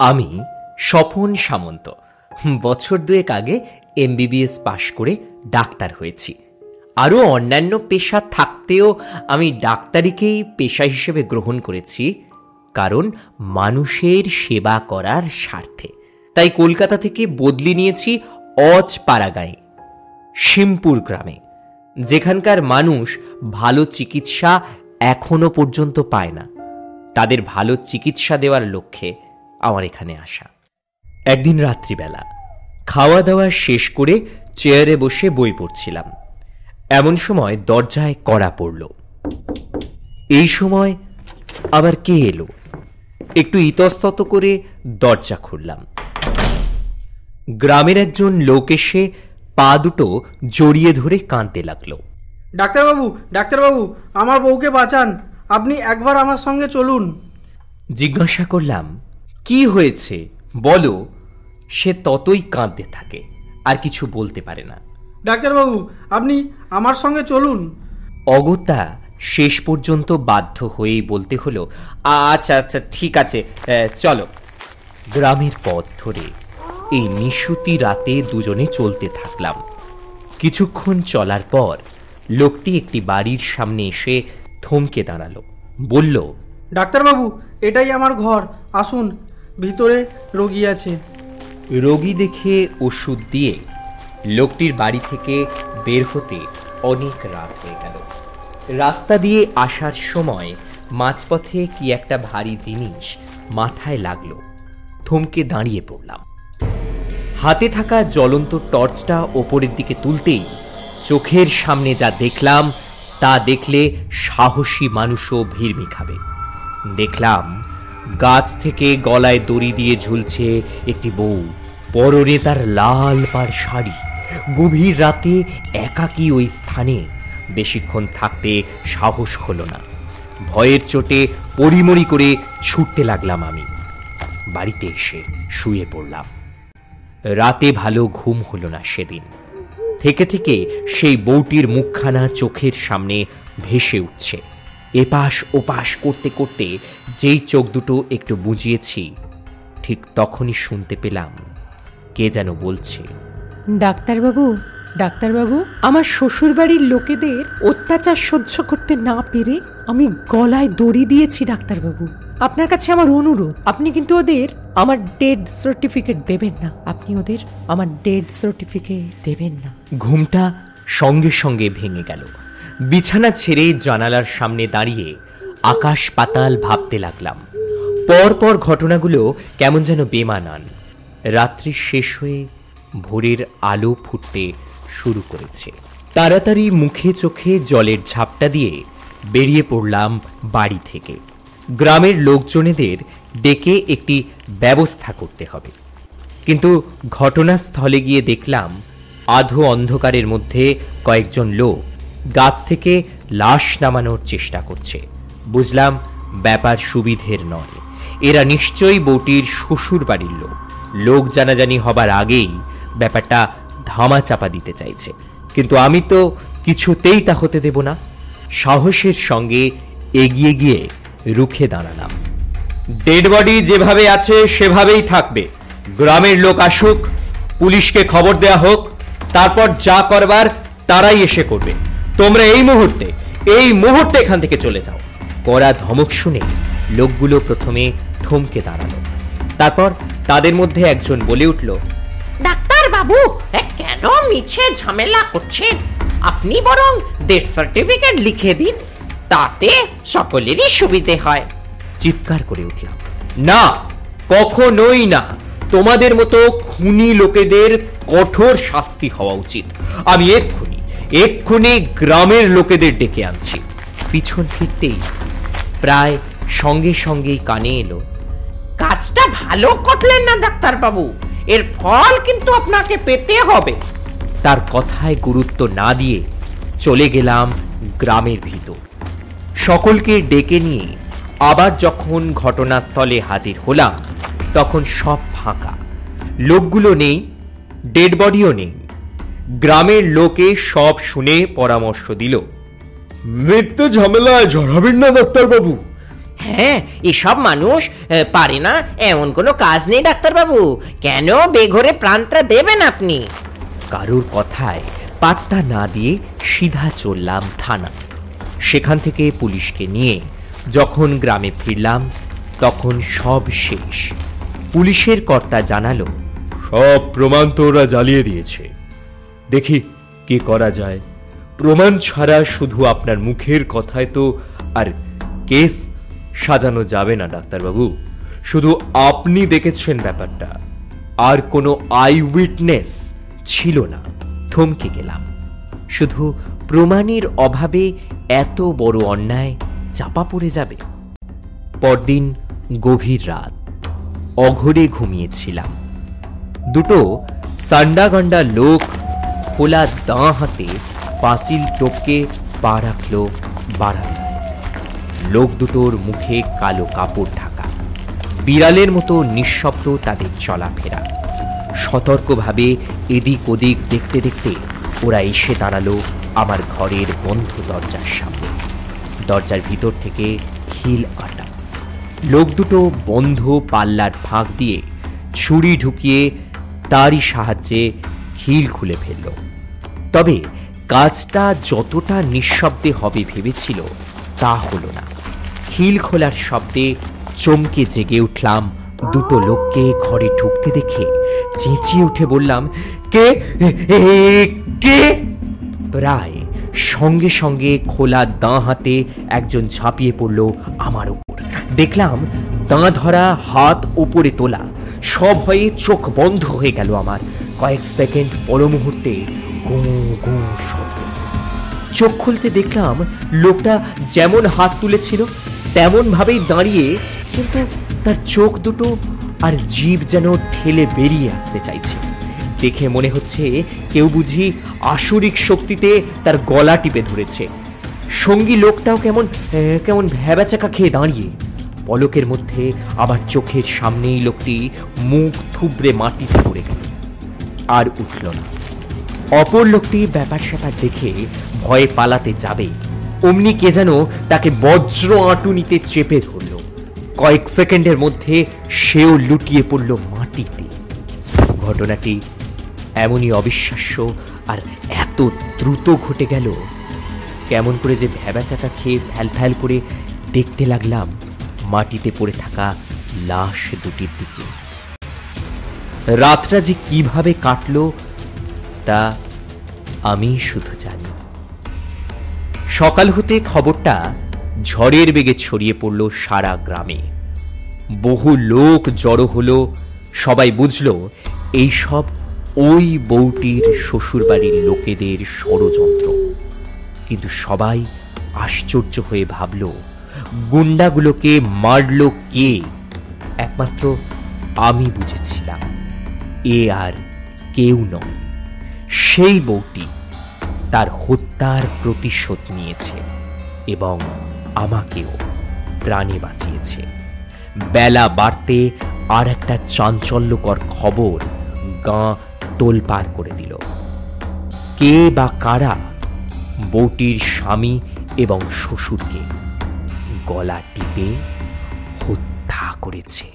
আমি স্বপন সামন্ত বছর দুয়েক আগে এমবিবিএস পাশ করে ডাক্তার হয়েছি। আরও অন্যান্য পেশা থাকতেও আমি ডাক্তারিকেই পেশা হিসেবে গ্রহণ করেছি, কারণ মানুষের সেবা করার স্বার্থে। তাই কলকাতা থেকে বদলি নিয়েছি অজপাড়াগাঁয়ে, শিমপুর গ্রামে, যেখানকার মানুষ ভালো চিকিৎসা এখনো পর্যন্ত পায় না। তাদের ভালো চিকিৎসা দেওয়ার লক্ষ্যে আমার এখানে আসা। একদিন রাত্রিবেলা খাওয়া দাওয়া শেষ করে চেয়ারে বসে বই পড়ছিলাম। এমন সময় দরজায় কড়া পড়ল। এই সময় আবার কে এলো? একটু ইতস্তত করে দরজা খুললাম। গ্রামের একজন লোক এসে পা দুটো জড়িয়ে ধরে কাঁদতে লাগলো। ডাক্তারবাবু, ডাক্তারবাবু, আমার বউকে বাঁচান, আপনি একবার আমার সঙ্গে চলুন। জিজ্ঞাসা করলাম, কি হয়েছে বলো? সে ততই কাঁদতে থাকে, আর কিছু বলতে পারে না। ডাক্তারবাবু, আপনি আমার সঙ্গে চলুন। অগত্যা শেষ পর্যন্ত বাধ্য হয়েই বলতে হলো, আচ্ছা আচ্ছা ঠিক আছে, চলো। গ্রামের পথ ধরে এই নিশুতি রাতে দুজনে চলতে থাকলাম। কিছুক্ষণ চলার পর লোকটি একটি বাড়ির সামনে এসে থমকে দাঁড়ালো। বলল, ডাক্তারবাবু, এটাই আমার ঘর, আসুন, ভিতরে রোগী আছে। রোগী দেখে ওষুধ দিয়ে লোকটির বাড়ি থেকে বের হতে অনেক রাত হয়ে গেল। রাস্তা দিয়ে আসার সময় মাঝপথে কি একটা ভারী জিনিস মাথায় লাগলো। থমকে দাঁড়িয়ে পড়লাম। হাতে থাকা জ্বলন্ত টর্চটা ওপরের দিকে তুলতেই চোখের সামনে যা দেখলাম তা দেখলে সাহসী মানুষও ভিড়মি খাবে। দেখলাম গাছ থেকে গলায় দড়ি দিয়ে ঝুলছে একটি বউ, পরনে তার লাল পাড় শাড়ি। গভীর রাতে একাকী ওই স্থানে বেশিক্ষণ থাকতে সাহস হলো না। ভয়ের চোটে পরিমরি করে ছুটতে লাগলাম। আমি বাড়িতে এসে শুয়ে পড়লাম। রাতে ভালো ঘুম হলো না সেদিন। থেকে থেকে সেই বউটির মুখখানা চোখের সামনে ভেসে উঠছে। এপাশ ওপাশ করতে করতে যেই চোখ দুটো একটু বুজিয়েছি, ঠিক তখনই শুনতে পেলাম কে যেন বলছে, ডাক্তারবাবু, ডাক্তারবাবু, আমার শ্বশুরবাড়ির লোকেদের অত্যাচার সহ্য করতে না পেরে আমি গলায় দড়ি দিয়েছি ডাক্তারবাবু। আপনার কাছে আমার অনুরোধ, আপনি কিন্তু ওদের আমার ডেড সার্টিফিকেট দেবেন না। আপনি ওদের আমার ডেড সার্টিফিকেট দেবেন না। ঘুমটা সঙ্গে সঙ্গে ভেঙে গেল। বিছানা ছেড়ে জানালার সামনে দাঁড়িয়ে আকাশ পাতাল ভাবতে লাগলাম। পরপর ঘটনাগুলো কেমন যেন বেমানান। রাত্রি শেষ হয়ে ভোরের আলো ফুটতে শুরু করেছে। তাড়াতাড়ি মুখে চোখে জলের ঝাপটা দিয়ে বেরিয়ে পড়লাম বাড়ি থেকে। গ্রামের লোকজনেদের ডেকে একটি ব্যবস্থা করতে হবে। কিন্তু ঘটনাস্থলে গিয়ে দেখলাম আধো অন্ধকারের মধ্যে কয়েকজন লোক গাছ থেকে লাশ নামানোর চেষ্টা করছে। বুঝলাম ব্যাপার সুবিধের নয়। এরা নিশ্চয়ই বউটির শ্বশুর বাড়ির লোক। লোক জানাজানি হবার আগেই ব্যাপারটা ধামাচাপা দিতে চাইছে। কিন্তু আমি তো কিছুতেই তা হতে দেব না। সাহসের সঙ্গে এগিয়ে গিয়ে রুখে দাঁড়ালাম। ডেড বডি যেভাবে আছে সেভাবেই থাকবে। গ্রামের লোক আসুক, পুলিশকে খবর দেয়া হোক, তারপর যা করবার তারাই এসে করবে। তোমরা এই মুহূর্তে এখান থেকে চলে যাও। কড়া ধমক শুনে লোকগুলো প্রথমে থমকে দাঁড়ালো। তারপর তাদের মধ্যে একজন বলে উঠল, ডাক্তার বাবু, কেন মিছে ঝামেলা করছেন? আপনি বরং ডেথ সার্টিফিকেট লিখে দিন, তাতে সকলেরই সুবিধে হয়। চিৎকার করে উঠলাম, না, কখনোই না। তোমাদের মতো খুনি লোকেদের কঠোর শাস্তি হওয়া উচিত। আমি এক্ষুনি গ্রামের লোকেদের ডেকে আনছি। পিছন ফিরতেই প্রায় সঙ্গে সঙ্গেই কানে এলো, কাজটা ভালো করলেন না ডাক্তার বাবু, এর ফল কিন্তু আপনাকে পেতে হবে। তার কথায় গুরুত্ব না দিয়ে চলে গেলাম গ্রামের ভিতর। সকলকে ডেকে নিয়ে আবার যখন ঘটনাস্থলে হাজির হলাম, তখন সব ফাঁকা। লোকগুলো নেই, ডেড বডিও নেই। গ্রামের লোকে সব শুনে পরামর্শ দিল, মিথ্যে ঝামেলায় জড়াবেন না ডাক্তারবাবু। হ্যাঁ, এসব মানুষ পারে না এমন কোনো কাজ নেই ডাক্তারবাবু। কেন বেঘরে প্রাণটা দেবেন আপনি? কারোর কথায় পাত্তা না দিয়ে সিধা চললাম থানা। সেখান থেকে পুলিশকে নিয়ে যখন গ্রামে ফিরলাম তখন সব শেষ। পুলিশের কর্তা জানালো, সব প্রমাণ তো ওরা জ্বালিয়ে দিয়েছে, দেখি কি করা যায়। প্রমাণ ছাড়া শুধু আপনার মুখের কথায় তো আর কেস সাজানো যাবে না ডাক্তারবাবু। শুধু আপনি দেখেছেন ব্যাপারটা, আর কোনো আই উইটনেস ছিল না। থমকে গেলাম। শুধু প্রমাণের অভাবে এত বড় অন্যায় চাপা পড়ে যাবে। পরদিন গভীর রাত, অঘরে ঘুমিয়েছিলাম। দুটো সান্ডাগন্ডা লোক খোলা দাঁ হাতে পাঁচিল টপকে পা রাখল বারান্দায়। লোক দুটোর মুখে কালো কাপড় ঢাকা, বিড়ালের মতো নিঃশব্দ তাদের চলাফেরা। সতর্কভাবে এদিক ওদিক দেখতে দেখতে ওরা এসে দাঁড়ালো আমার ঘরের বন্ধ দরজার সামনে। দরজার ভিতর থেকে খিল আটা। লোক দুটো বন্ধ পাল্লার ফাঁক দিয়ে ছুরি ঢুকিয়ে তারই সাহায্যে খিল খুলে ফেলল। তবে কাজটা যতটা নিঃশব্দে হবে ভেবেছিল তা হলো না। খিল খোলার শব্দে চমকে জেগে উঠলাম। দুটো লোককে ঘরে ঢুকতে দেখে চেঁচিয়ে উঠে বললাম, কে কে? প্রায় সঙ্গে সঙ্গে খোলা দাঁ হাতে একজন ঝাঁপিয়ে পড়ল আমার উপর। দেখলাম দাঁ ধরা, হাত উপরে তোলা। সব ভয়ে চোখ বন্ধ হয়ে গেল আমার। কয়েক সেকেন্ড পর মুহূর্তে গো গো শব্দ। চোখ খুলতে দেখলাম লোকটা যেমন হাত তুলেছিল তেমন ভাবেই দাঁড়িয়ে, কিন্তু তার চোখ দুটো আর জিভ যেন ঠেলে বেরিয়ে আসতে চাইছে। দেখে মনে হচ্ছে কেউ বুঝি আসরিক শক্তিতে তার গলা টিপে ধরেছে। সঙ্গী লোকটাও কেমন কেমন ভ্যাবাচাকা খেয়ে দাঁড়িয়ে। পলকের মধ্যে আমার চোখের সামনেই লোকটি মুখ থুবড়ে মাটিতে পড়ে গেল, আর উঠল না। অপর লোকটি ব্যাপার স্যাপার দেখে ভয়ে পালাতে যাবে, অমনি কে যেন তাকে বজ্র আঁটুনিতে চেপে ধরল। কয়েক সেকেন্ডের মধ্যে সেও লুটিয়ে পড়ল মাটিতে। ঘটনাটি এমনই অবিশ্বাস্য আর এত দ্রুত ঘটে গেল, কেমন করে যে ভ্যাবাচাকা খেয়ে ফ্যাল ফ্যাল করে দেখতে লাগলাম মাটিতে পড়ে থাকা লাশ দুটির দিকে। রাতটা যে কিভাবে কাটলো তা আমি শুধু জানি। সকাল হতে খবরটা ঝড়ের বেগে ছড়িয়ে পড়ল সারা গ্রামে। বহু লোক জড়ো হলো। সবাই বুঝলো এইসব ওই বউটির শ্বশুরবাড়ির লোকেদের ষড়যন্ত্র। কিন্তু সবাই আশ্চর্য হয়ে ভাবল, গুন্ডাগুলোকে মারল কে? একমাত্র আমি বুঝেছিলাম এ আর কেউ নয়, সেই বউটি তার হত্যার প্রতিশোধ নিয়েছে এবং আমাকেও প্রাণে বাঁচিয়েছে। বেলা বাড়তে আর একটা চাঞ্চল্যকর খবর গাঁ তোলপাড় করে দিল। কে বা কারা বউটির স্বামী এবং শ্বশুরকে গলা টিপে হত্যা করেছে।